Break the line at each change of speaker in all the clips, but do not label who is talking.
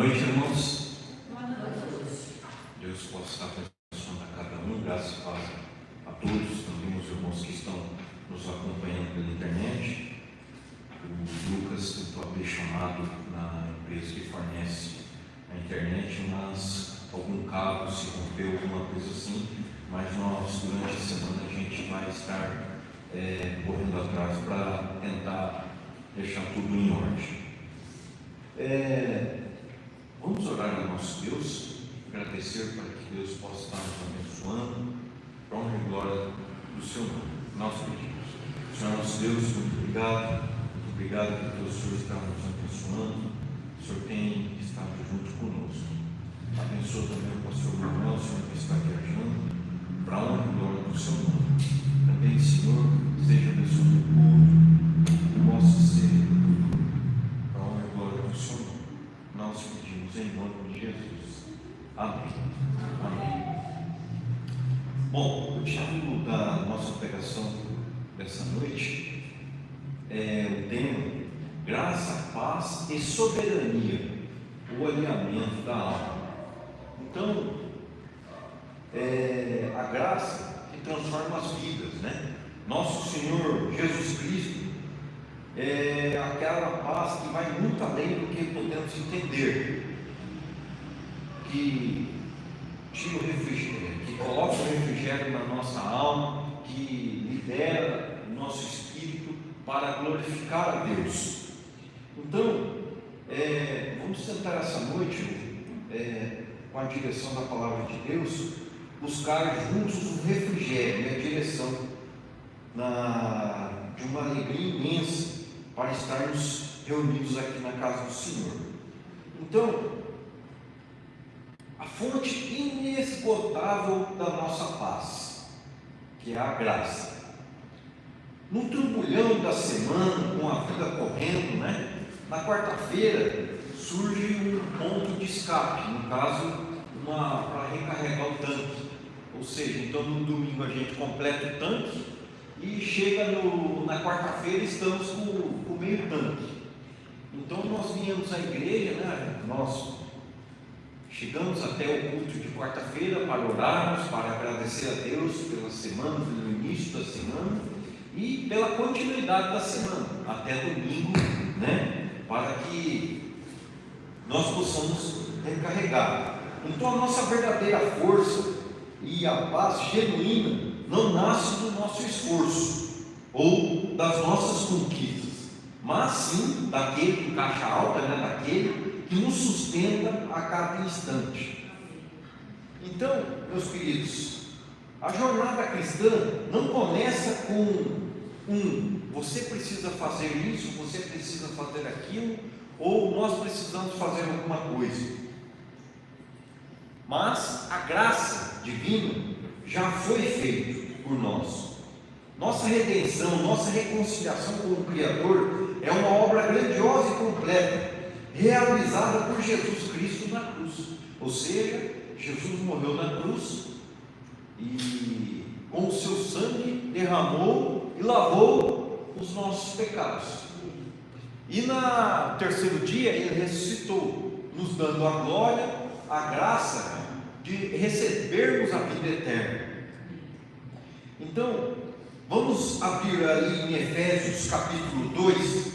noite, irmãos. Boa noite. Deus possa estar abençoando a cada um, graças e paz a todos, também os irmãos que estão nos acompanhando pela internet. O Lucas tentou abrir chamado na empresa que fornece a internet, mas algum cabo se rompeu, alguma coisa assim. Mas nós, durante a semana, a gente vai estar correndo atrás para tentar deixar tudo em ordem. Vamos orar ao nosso Deus, agradecer para que Deus possa estar nos abençoando, para a honra e glória do seu nome. Nós pedimos. Senhor nosso Deus, muito obrigado porque o Senhor está nos abençoando, o Senhor tem estado junto conosco. Abençoa também o pastor Manuel, o Senhor que está viajando, para a honra e glória do seu nome. Também, Senhor, esteja abençoando o culto, que possa ser para a honra e glória do seu nome. Nós pedimos em nome de Jesus. Amém. Amém. Bom, o título da nossa pregação dessa noite é o tema Graça, Paz e Soberania, o alinhamento da alma. Então, a graça que transforma as vidas, né? Nosso Senhor Jesus Cristo é aquela paz que vai muito além do que podemos entender, que tira o refrigério, que coloca o refrigério na nossa alma, que libera o nosso espírito para glorificar a Deus. Então, vamos tentar essa noite, com a direção da palavra de Deus, buscar juntos o refrigério e a direção de uma alegria imensa para estarmos reunidos aqui na casa do Senhor. Então, a fonte inesgotável da nossa paz, que é a graça. No turbulhão da semana, com a vida correndo, na quarta-feira surge um ponto de escape, no caso, para recarregar o tanque. Ou seja, então no domingo a gente completa o tanque e chega na quarta-feira estamos com o meio tanque. Então nós viemos à igreja, nós chegamos até o culto de quarta-feira para orarmos, para agradecer a Deus pela semana, pelo início da semana e pela continuidade da semana, até domingo, para que nós possamos recarregar. Então a nossa verdadeira força e a paz genuína não nasce do nosso esforço ou das nossas conquistas, mas sim daquele em caixa alta, daquele que nos sustenta a cada instante. Então, meus queridos, a jornada cristã não começa com você precisa fazer isso, você precisa fazer aquilo, ou nós precisamos fazer alguma coisa. Mas a graça divina já foi feita por nós. Nossa redenção, nossa reconciliação com o Criador é uma obra grandiosa e completa, realizada por Jesus Cristo na cruz. Ou seja, Jesus morreu na cruz e com o seu sangue derramou e lavou os nossos pecados. E no terceiro dia ele ressuscitou, nos dando a glória, a graça de recebermos a vida eterna. Então, vamos abrir ali em Efésios capítulo 2,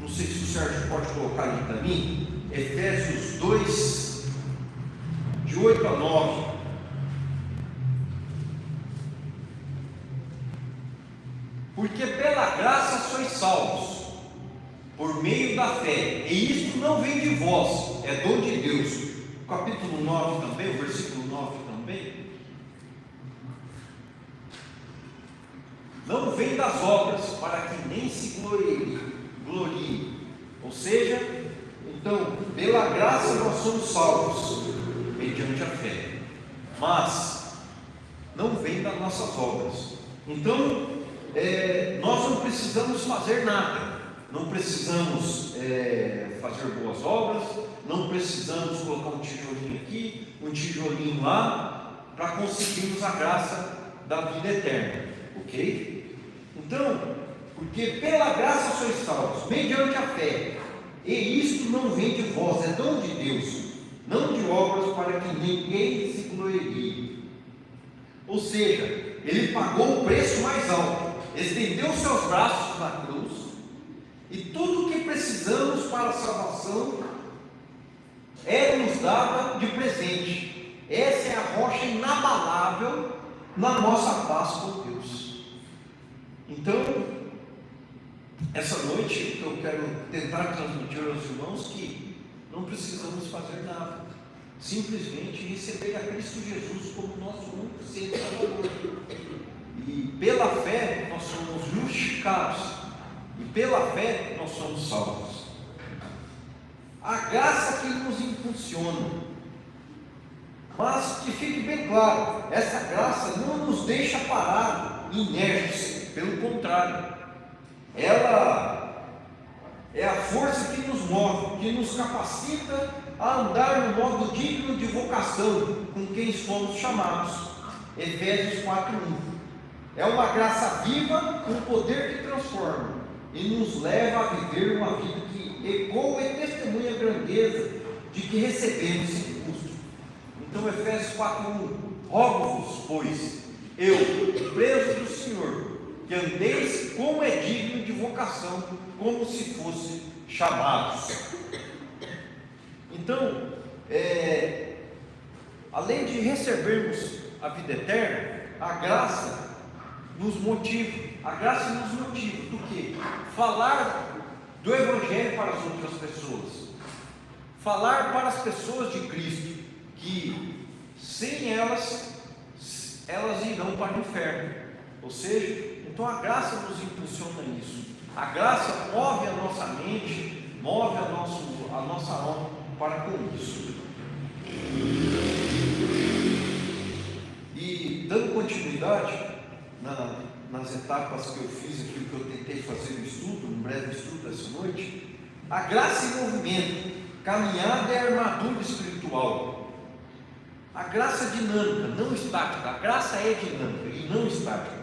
não sei se o Sérgio pode colocar ali para mim, Efésios 2, de 8 a 9. Porque pela graça sois salvos, por meio da fé, e isto não vem de vós, é dom de Deus. Capítulo 9 também, o versículo 9 também. Não vem das obras, para que nem se glorie. Ou seja, então, pela graça nós somos salvos, mediante a fé. Mas, não vem das nossas obras. Então, nós não precisamos fazer nada. Não precisamos fazer boas obras, não precisamos colocar um tijolinho aqui, um tijolinho lá, para conseguirmos a graça da vida eterna, ok? Então, porque pela graça sois salvos, mediante a fé, e isto não vem de vós, é dom de Deus, para que ninguém se glorie. Ou seja, ele pagou o preço mais alto, estendeu seus braços na cruz, e tudo o que precisamos para a salvação é nos dada de presente. Essa é a rocha inabalável na nossa paz com Deus. Então, essa noite eu quero tentar transmitir aos irmãos que não precisamos fazer nada, simplesmente receber a Cristo Jesus como nosso único Senhor e Salvador. E pela fé nós somos justificados, e pela fé nós somos salvos. A graça que nos impulsiona, mas que fique bem claro, essa graça não nos deixa parados, inertes, pelo contrário, ela é a força que nos move, que nos capacita a andar no modo digno de vocação com quem fomos chamados. Efésios 4:1. É uma graça viva com poder que transforma e nos leva a viver uma vida que ecoa e testemunha a grandeza de que recebemos sem custo. Então, Efésios 4:1: rogo-vos, pois, eu, preso do Senhor, que andeis como é digno de vocação, como se fosse chamados. Então, além de recebermos a vida eterna, a graça nos motiva. A graça nos motiva do quê? Falar do Evangelho para as outras pessoas, falar para as pessoas de Cristo, que sem elas irão para o inferno. Ou seja, então a graça nos impulsiona isso. A graça move a nossa mente, move a nossa alma para com isso. E dando continuidade nas etapas que eu fiz aqui, que eu tentei fazer no estudo, um breve estudo essa noite, a graça em movimento, caminhada é armadura espiritual. A graça é dinâmica, não estática. A graça é dinâmica e não estática.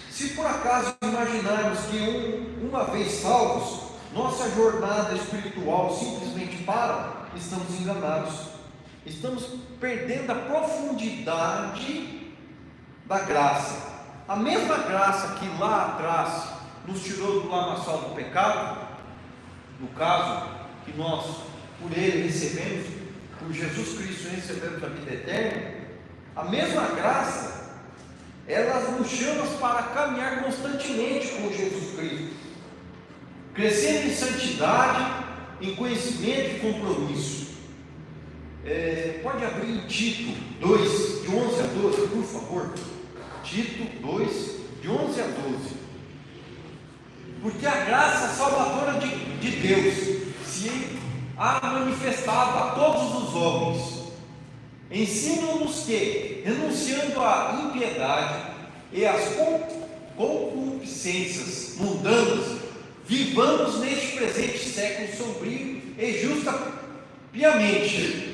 Se por acaso imaginarmos que uma vez salvos, nossa jornada espiritual simplesmente para, estamos enganados. Estamos perdendo a profundidade da graça. A mesma graça que lá atrás nos tirou do lamaçal do pecado, no caso que nós por Ele recebemos, por Jesus Cristo recebemos a vida eterna, a mesma graça, ela nos chama para caminhar constantemente com Jesus Cristo, crescendo em santidade, em conhecimento e compromisso. Pode abrir em Tito 2, de 11 a 12, por favor. Tito 2, de 11 a 12. Porque a graça salvadora de Deus se há manifestado a todos os homens. Ensina-nos que, renunciando à impiedade e às concupiscências mundanas, vivamos neste presente século sombrio e justa piamente.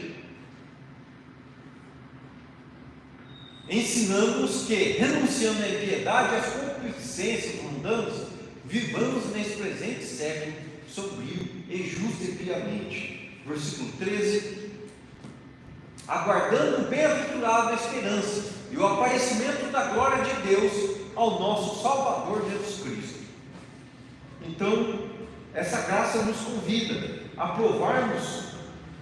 Ensinamos que, renunciando à impiedade e às concupiscências mundanas, vivamos neste presente século sombrio e justo e piamente. Versículo 13: aguardando o bem-aventurado esperança e o aparecimento da glória de Deus ao nosso Salvador Jesus Cristo. Então, essa graça nos convida a provarmos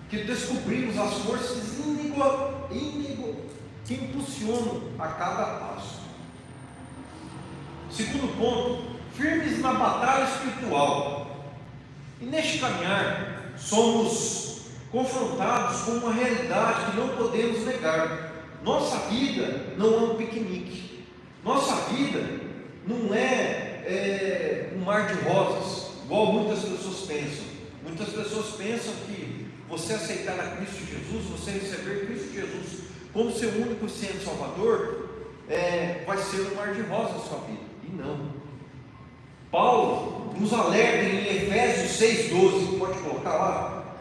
que descobrimos as forças que impulsionam a cada passo. Segundo ponto, firmes na batalha espiritual. E neste caminhar, somos confrontados com uma realidade que não podemos negar. Nossa vida não é um piquenique. Nossa vida não é um mar de rosas, igual muitas pessoas pensam. Muitas pessoas pensam que você aceitar a Cristo Jesus, você receber Cristo Jesus como seu único Senhor e Salvador, vai ser um mar de rosas na sua vida. E não. Paulo nos alerta em Efésios 6,12, pode colocar lá?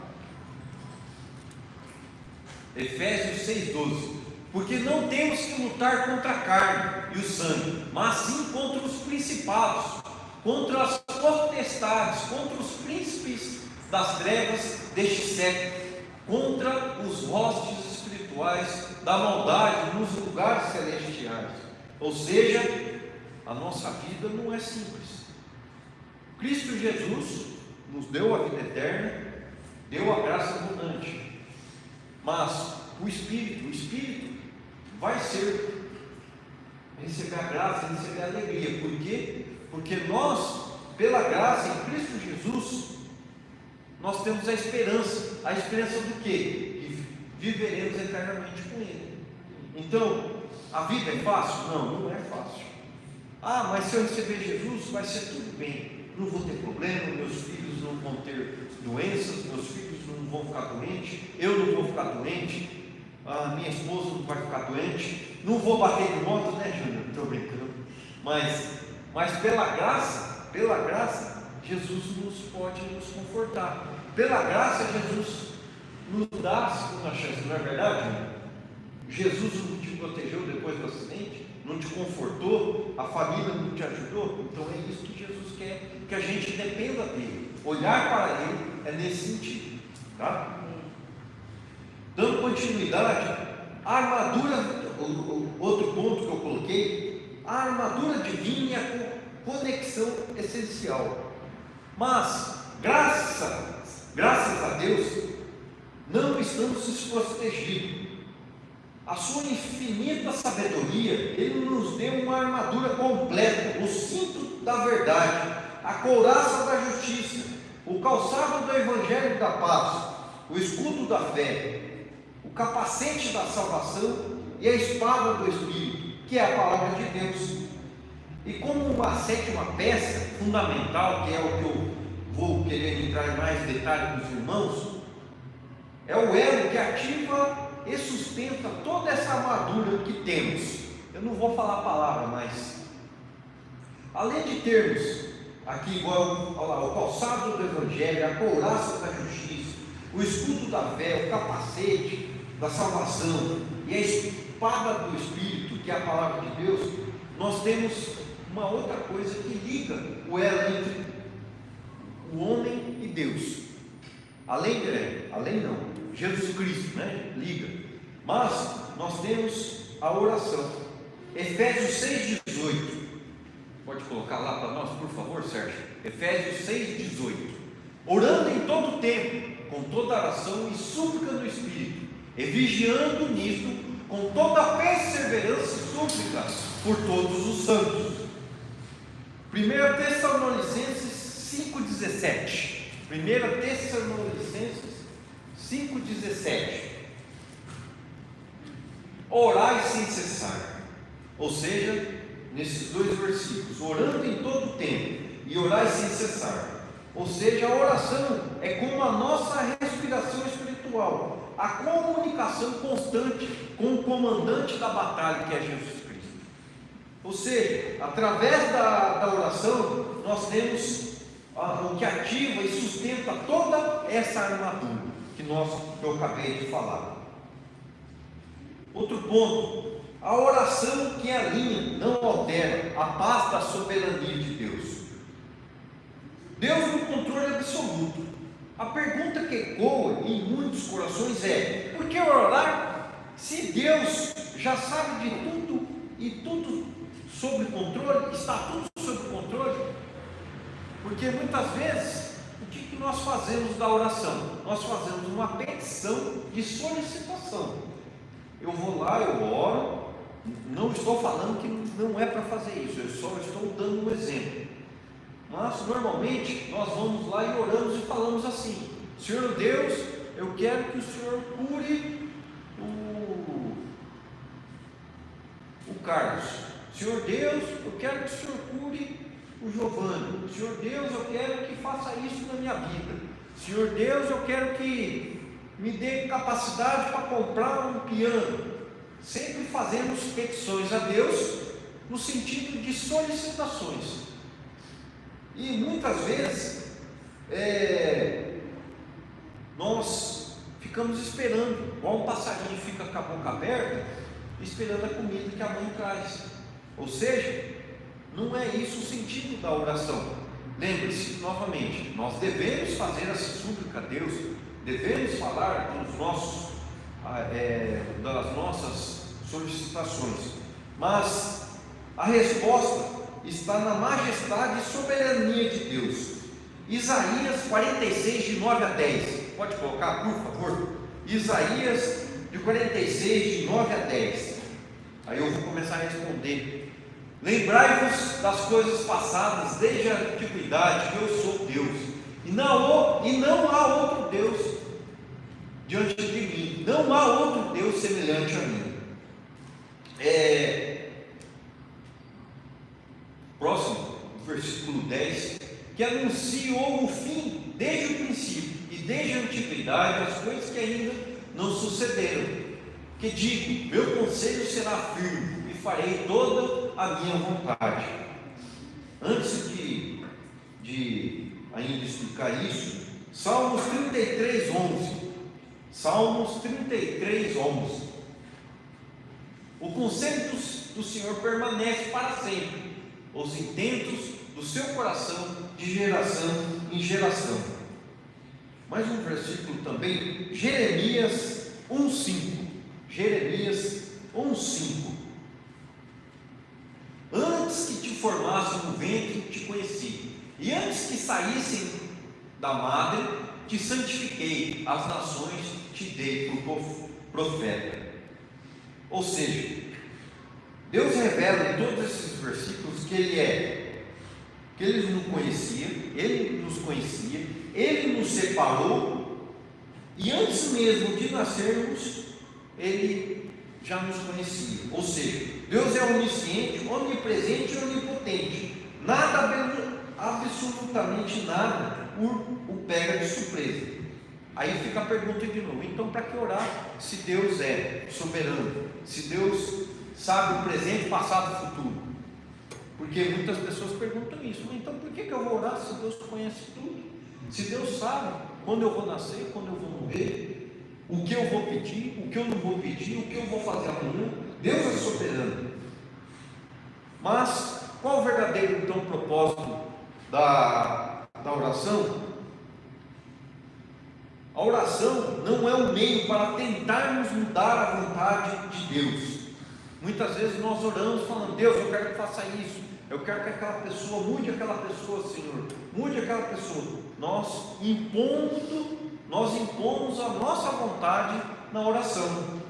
Efésios 6,12: porque não temos que lutar contra a carne e o sangue, mas sim contra os principados, contra as potestades, contra os príncipes das trevas deste século, contra os hostes espirituais da maldade nos lugares celestiais. Ou seja, a nossa vida não é simples. Cristo Jesus nos deu a vida eterna, deu a graça abundante, mas o Espírito vai receber a graça, receber a alegria. Por quê? Porque nós, pela graça em Cristo Jesus, nós temos a esperança do quê? Que viveremos eternamente com Ele. Então, a vida é fácil? Não é fácil. Mas se eu receber Jesus, vai ser tudo bem, não vou ter problema, meus filhos não vão ter doenças, meus filhos não vão ficar doentes, eu não vou ficar doente, a minha esposa não vai ficar doente, não vou bater de moto, né, Júnior? Estou brincando. Mas pela graça, Jesus pode nos confortar. Pela graça, Jesus nos dá a segunda chance, não é verdade, Júnior? Jesus não te protegeu depois do acidente, não te confortou, a família não te ajudou. Então é isso que Jesus quer, que a gente dependa dele. Olhar para ele é nesse sentido, tá? Dando continuidade, a armadura, outro ponto que eu coloquei, a armadura divina e a conexão essencial. Mas, graças a Deus, não estamos desprotegidos. A sua infinita sabedoria, Ele nos deu uma armadura completa, o cinto da verdade, a couraça da justiça, o calçado do evangelho da paz, o escudo da fé, o capacete da salvação e a espada do Espírito, que é a palavra de Deus. E como uma sétima peça fundamental, que é o que eu vou querer entrar em mais detalhe com os irmãos, é o elo que ativa e sustenta toda essa armadura que temos. Eu não vou falar a palavra, mas além de termos aqui igual, olha lá, o calçado do evangelho, a couraça da justiça, o escudo da fé, o capacete da salvação e a espada do Espírito, que é a palavra de Deus, nós temos uma outra coisa que liga o elo entre o homem e Deus. Além não, Jesus Cristo, né? Liga. Mas nós temos a oração. Efésios 6,18. Pode colocar lá para nós, por favor, Sérgio? Efésios 6,18. Orando em todo tempo, com toda oração e súplica no Espírito, e vigiando nisto, com toda perseverança e súplica por todos os santos. 1 Tessalonicenses 5,17. 1 Tessalonicenses 5,17. Orai sem cessar. Ou seja, nesses dois versículos, orando em todo tempo e orai sem cessar. Ou seja, a oração é como a nossa respiração espiritual, a comunicação constante com o comandante da batalha, que é Jesus Cristo. Ou seja, através da oração, nós temos o que ativa e sustenta toda essa armadura que eu acabei de falar. Outro ponto, a oração que alinha, não altera a paz da soberania de Deus. Deus no controle absoluto. A pergunta que ecoa em muitos corações é: por que orar se Deus já sabe de tudo e tudo sob controle? Está tudo sob controle? Porque muitas vezes, o que nós fazemos da oração? Nós fazemos uma petição de solicitação. Eu vou lá, eu oro, não estou falando que não é para fazer isso, eu só estou dando um exemplo. Mas normalmente nós vamos lá e oramos e falamos assim: Senhor Deus, eu quero que o Senhor cure o Carlos. Senhor Deus, eu quero que o Senhor cure o Giovanni. Senhor Deus, eu quero que faça isso na minha vida. Senhor Deus, eu quero que me dê capacidade para comprar um piano. Sempre fazemos petições a Deus no sentido de solicitações. E muitas vezes nós ficamos esperando, igual um passarinho fica com a boca aberta, esperando a comida que a mãe traz. Ou seja, não é isso o sentido da oração. Lembre-se novamente, nós devemos fazer essa súplica a Deus devemos falar das nossas solicitações, mas a resposta está na majestade e soberania de Deus. Isaías 46, de 9 a 10. Pode colocar, por favor? Isaías de 46, de 9 a 10. Aí eu vou começar a responder. Lembrai-vos das coisas passadas desde a antiguidade, que eu sou Deus, e não há outro Deus diante de mim, não há outro Deus semelhante a mim. Próximo, versículo 10, que anunciou o fim desde o princípio e desde a antiguidade as coisas que ainda não sucederam, que digo, meu conselho será firme e farei toda a minha vontade. Antes de ainda explicar isso, Salmos 33, 11. Salmos 33, 11. O conselho do Senhor permanece para sempre, os intentos do seu coração de geração em geração. Mais um versículo também, Jeremias 1,5. Jeremias 1,5. Antes que te formasse no ventre, te conheci, e antes que saíssem da madre, te santifiquei, as nações te dei por profeta. Ou seja, Deus revela em todos esses versículos que Ele nos conhecia, Ele nos separou, e antes mesmo de nascermos, Ele já nos conhecia. Ou seja, Deus é onisciente, onipresente e onipotente. Absolutamente nada o pega de surpresa. Aí fica a pergunta de novo: então para que orar se Deus é soberano, se Deus sabe o presente, passado e futuro? Porque muitas pessoas perguntam isso. Então por que eu vou orar se Deus conhece tudo? Se Deus sabe quando eu vou nascer, quando eu vou morrer, o que eu vou pedir, o que eu não vou pedir, o que eu vou fazer amanhã? Deus é soberano. Mas qual o verdadeiro então propósito da oração? A oração não é um meio para tentarmos mudar a vontade de Deus. Muitas vezes nós oramos falando: Deus, eu quero que faça isso, eu quero que aquela pessoa mude aquela pessoa, Senhor, mude aquela pessoa. Nós impomos a nossa vontade na oração.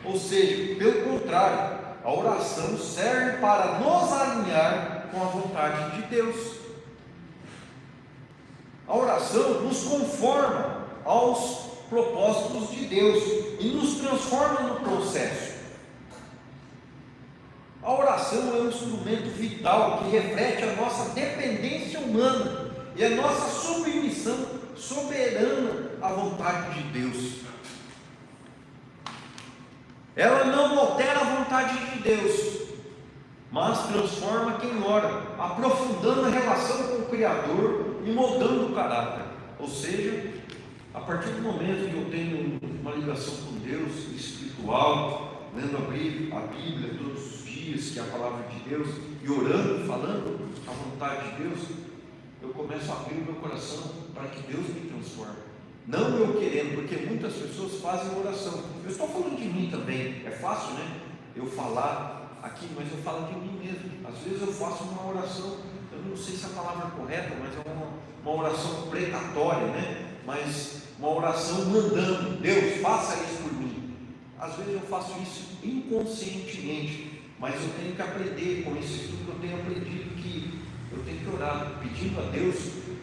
Ou seja, pelo contrário, a oração serve para nos alinhar com a vontade de Deus. A oração nos conforma aos propósitos de Deus e nos transforma no processo. A oração é um instrumento vital que reflete a nossa dependência humana e a nossa submissão soberana à vontade de Deus. Ela não altera a vontade de Deus, mas transforma quem ora, aprofundando a relação com o Criador e moldando o caráter. Ou seja, a partir do momento que eu tenho uma ligação com Deus espiritual, lendo a Bíblia todos os dias, que é a palavra de Deus, e orando, falando a vontade de Deus, eu começo a abrir o meu coração para que Deus me transforme. Não eu querendo, porque muitas pessoas fazem oração. Eu estou falando de mim também. É fácil, né? Eu falar aqui, mas eu falo de mim mesmo. Às vezes eu faço uma oração, eu não sei se a palavra é correta, mas é uma oração precatória, né? Mas uma oração mandando: Deus, faça isso por mim. Às vezes eu faço isso inconscientemente, mas eu tenho que aprender, com esse estudo eu tenho aprendido que eu tenho que orar, pedindo a Deus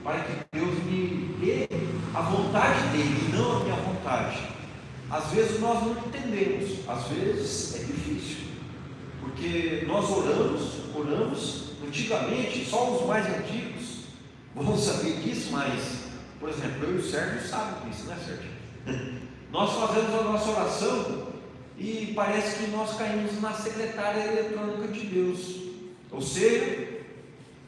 para que Deus me dê a vontade dele e não a minha vontade. Às vezes nós não entendemos, às vezes é difícil, porque nós oramos, antigamente, só os mais antigos vão saber disso, mas, por exemplo, eu e o Sérgio sabem disso, né, Sérgio? Nós fazemos a nossa oração e parece que nós caímos na secretária eletrônica de Deus. Ou seja,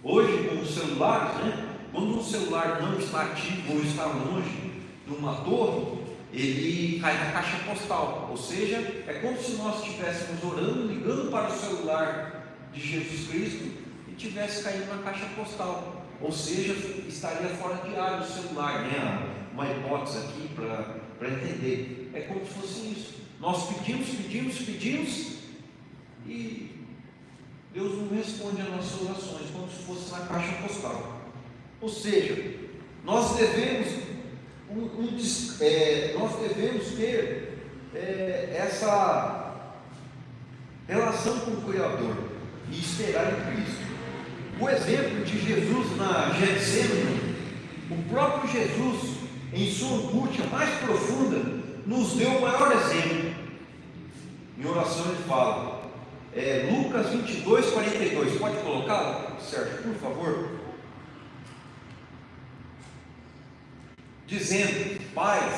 hoje com os celulares, né? Quando um celular não está ativo ou está longe de uma torre, ele cai na caixa postal. Ou seja, é como se nós estivéssemos orando, ligando para o celular de Jesus Cristo e tivesse caído na caixa postal. Ou seja, estaria fora de área o celular, né? Uma hipótese aqui para para entender. É como se fosse isso. Nós pedimos e Deus não responde às nossas orações, como se fosse na caixa postal. Ou seja, nós devemos ter essa relação com o Criador e esperar em Cristo. O exemplo de Jesus na Getsemane, o próprio Jesus, em sua angústia mais profunda, nos deu o maior exemplo. Em oração ele fala, Lucas 22, 42, pode colocar, Sérgio, por favor? Dizendo: Pai,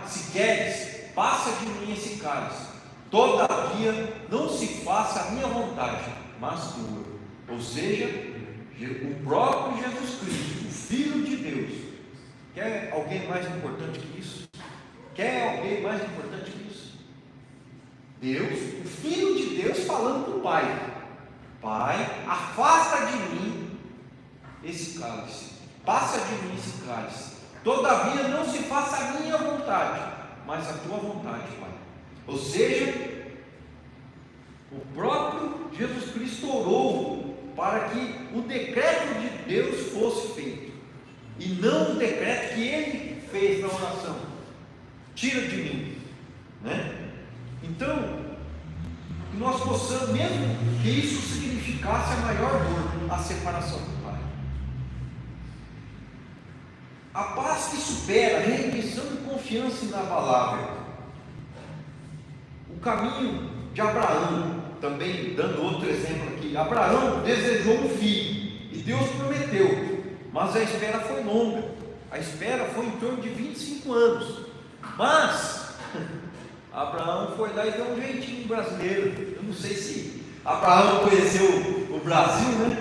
se queres, passa de mim esse cálice, todavia não se faça a minha vontade, mas tua. Ou seja, o próprio Jesus Cristo, o Filho de Deus. Quer alguém mais importante que isso? Quer alguém mais importante que isso? Deus, o Filho de Deus, falando para o Pai: Pai, afasta de mim esse cálice, passa de mim esse cálice, todavia não se faça a minha vontade, mas a tua vontade, Pai. Ou seja, o próprio Jesus Cristo orou para que o decreto de Deus fosse feito, e não o decreto que ele fez na oração: tira de mim, né? Então, que nós possamos, mesmo que isso significasse a maior dor, a separação do Pai, a paz que supera, a rendição e confiança inabalável, o caminho de Abraão. Também dando outro exemplo aqui, Abraão desejou um filho e Deus prometeu, mas a espera foi longa, a espera foi em torno de 25 anos, mas Abraão foi lá e deu um jeitinho brasileiro. Eu não sei se Abraão conheceu o Brasil,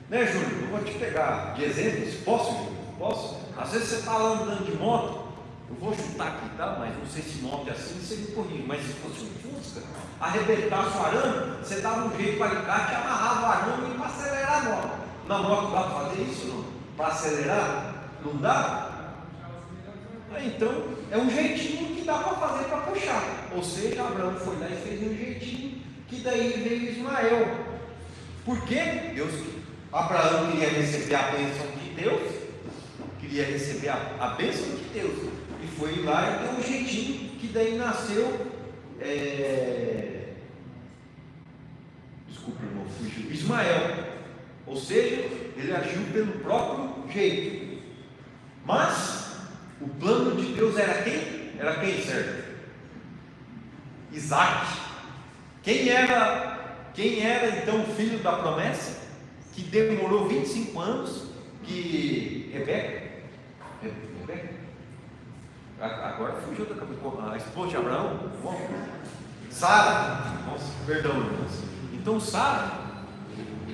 né, Júnior? Eu vou te pegar de exemplo, se posso, Júnior? Posso? Às vezes você está lá andando de moto, eu vou chutar aqui, tá? Mas não sei se moto é assim, você me corrige, mas se fosse um Fusca, arrebentasse o arame, você dava um jeito para alicate e amarrava o arame para acelerar a moto. Na moto dá para fazer isso, não? Para acelerar? Não dá? Então, é um jeitinho que dá para fazer para puxar. Ou seja, Abraão foi lá e fez um jeitinho, que daí veio Ismael. Por quê? Abraão queria receber a bênção de Deus, queria receber a bênção de Deus, e foi lá e deu um jeitinho, que daí nasceu, desculpa, irmão, fugiu, Ismael. Ou seja, ele agiu pelo próprio jeito. Mas o plano de Deus era quem? Era quem, certo? Isaac. Quem era então o filho da promessa, que demorou 25 anos, que Rebeca, agora fugiu da cabeça, a esposa de Abraão, Sara, nossa, perdão, irmãos. Então Sara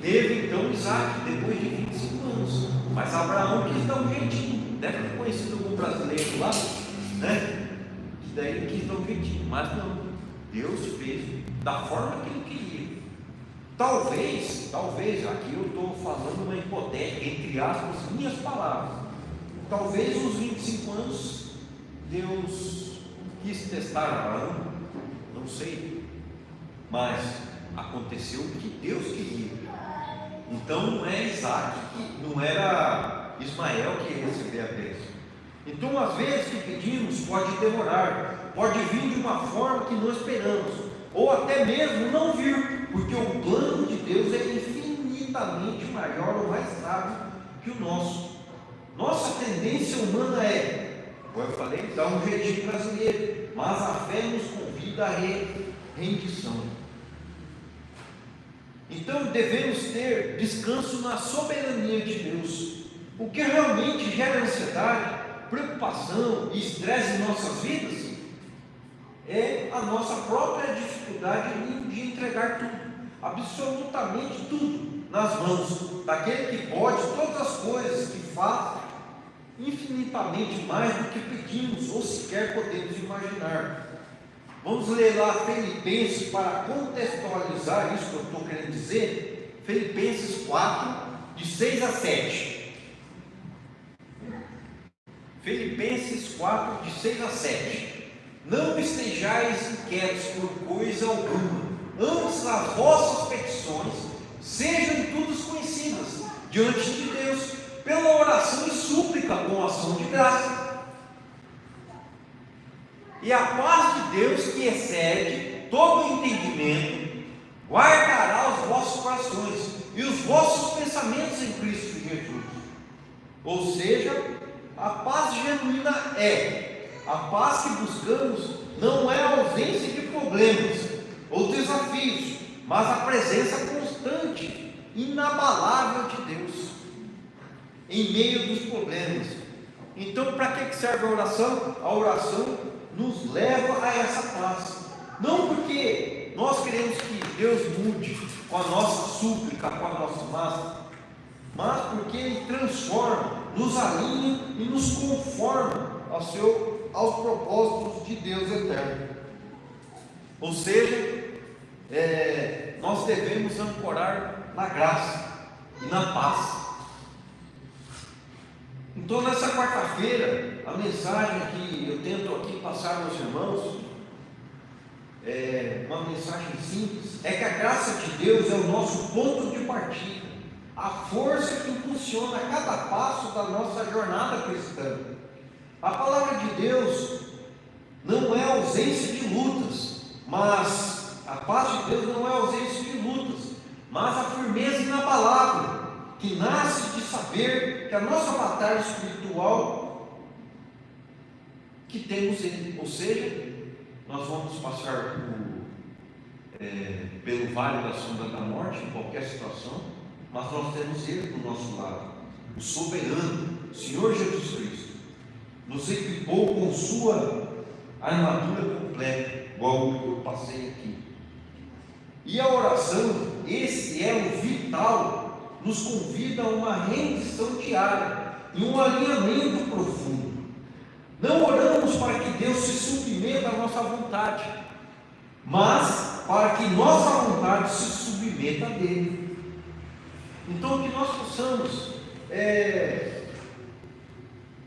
teve então Isaac depois de 25 anos, mas Abraão quis dar um jeitinho, deve ter conhecido algum brasileiro lá, né? Que daí ele quis dar um jeitinho, mas não, Deus fez da forma que ele queria. Talvez, aqui eu estou falando uma hipotética, entre aspas, minhas palavras. Talvez uns 25 anos Deus quis testar Abraão, não sei, mas aconteceu o que Deus queria. Então não é Isaac, não era Ismael que ia receber a bênção. Então, às vezes que pedimos, pode demorar, pode vir de uma forma que não esperamos, ou até mesmo não vir, porque o plano de Deus é infinitamente maior ou mais sábio que o nosso. Nossa tendência humana como eu falei, dá um jeitinho brasileiro, mas a fé nos convida à rendição. Então devemos ter descanso na soberania de Deus. O que realmente gera ansiedade, preocupação e estresse em nossas vidas é a nossa própria dificuldade de entregar tudo, absolutamente tudo, nas mãos daquele que pode todas as coisas, que faz infinitamente mais do que pedimos ou sequer podemos imaginar. Vamos ler lá Filipenses para contextualizar isso que eu estou querendo dizer. Filipenses 4, de 6 a 7. Filipenses 4, de 6 a 7. Não estejais inquietos por coisa alguma, antes as vossas petições sejam em tudo conhecidas diante de Deus, pela oração e súplica com ação de graça. E a paz de Deus, que excede todo o entendimento, guardará os vossos corações e os vossos pensamentos em Cristo Jesus. Ou seja, a paz genuína a paz que buscamos não é a ausência de problemas ou desafios, mas a presença constante, inabalável de Deus em meio dos problemas. Então, para que serve a oração? A oração nos leva a essa paz, não porque nós queremos que Deus mude com a nossa súplica, com a nossa massa, mas porque Ele transforma, nos alinha e nos conforma aos propósitos de Deus eterno. Ou seja, nós devemos ancorar na graça e na paz. Então, nessa quarta-feira, a mensagem que eu tento aqui passar aos irmãos uma mensagem simples, é que a graça de Deus é o nosso ponto de partida, a força que impulsiona cada passo da nossa jornada cristã. A palavra de Deus não é ausência de lutas, mas a paz de Deus não é ausência de lutas, mas a firmeza inabalável que nasce de saber que a nossa batalha espiritual que temos Ele, ou seja, nós vamos passar pelo vale da sombra da morte, em qualquer situação, mas nós temos Ele do nosso lado, o soberano, o Senhor Jesus Cristo, nos equipou com sua armadura completa, igual eu passei aqui. E a oração, esse elo vital, nos convida a uma rendição diária e um alinhamento profundo. Não oramos para que Deus se submeta à nossa vontade, mas para que nossa vontade se submeta a dele. Então, que nós possamos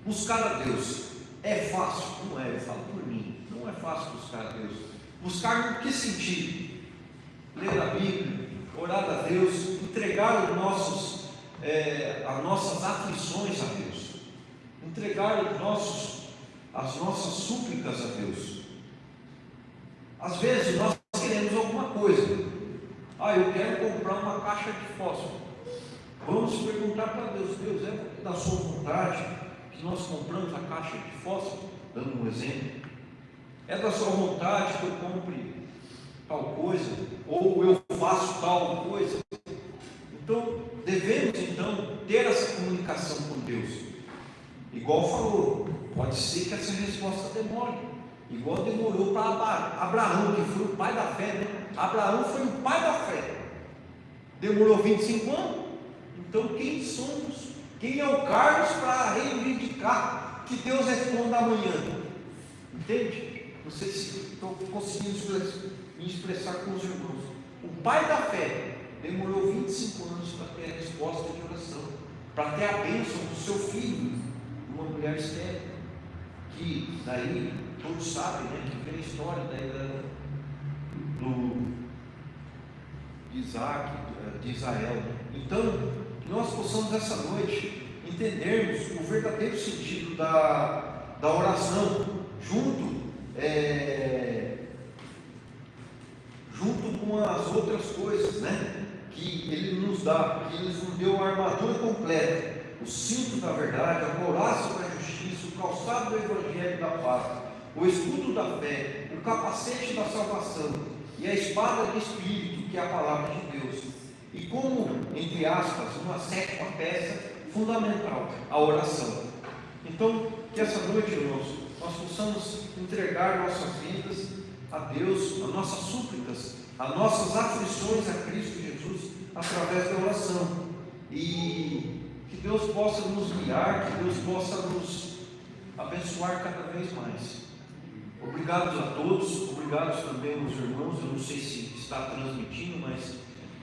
buscar a Deus. É fácil? Não é, eu falo por mim, não é fácil buscar a Deus. Buscar no que sentido? Ler a Bíblia, orar a Deus, entregar as nossas aflições a Deus, entregar as nossas súplicas a Deus. Às vezes nós queremos alguma coisa. Eu quero comprar uma caixa de fósforo. Vamos perguntar para Deus: Deus, é da sua vontade que nós compramos a caixa de fósforo? Dando um exemplo. É da sua vontade que eu compre tal coisa? Ou eu faço tal coisa? Então, devemos ter essa comunicação com Deus. Igual falou, pode ser que essa resposta demore, igual demorou para Abraão, que foi o pai da fé, né? Abraão foi o pai da fé, demorou 25 anos. Então, quem somos? Quem é o Carlos para reivindicar que Deus responda amanhã? Entende? Não sei se estou conseguindo me expressar com os irmãos. O pai da fé demorou 25 anos para ter a resposta de oração, para ter a bênção do seu filho, uma mulher estéril, que daí todos sabem, né, que vem a história de Isaac, de Israel. Então, que nós possamos essa noite entendermos o verdadeiro sentido da oração, junto com as outras coisas, né, que Ele nos dá, que Ele nos deu a armadura completa, o cinto da verdade, a couraça da justiça, o calçado do evangelho da paz, o escudo da fé, o capacete da salvação e a espada do Espírito, que é a palavra de Deus. E como, entre aspas, uma sétima peça fundamental, a oração. Então, que essa noite, irmãos, nós possamos entregar nossas vidas a Deus, as nossas súplicas, as nossas aflições a Cristo Jesus, através da oração. E que Deus possa nos guiar, que Deus possa nos abençoar cada vez mais. Obrigado a todos, obrigado também aos irmãos. Eu não sei se está transmitindo, mas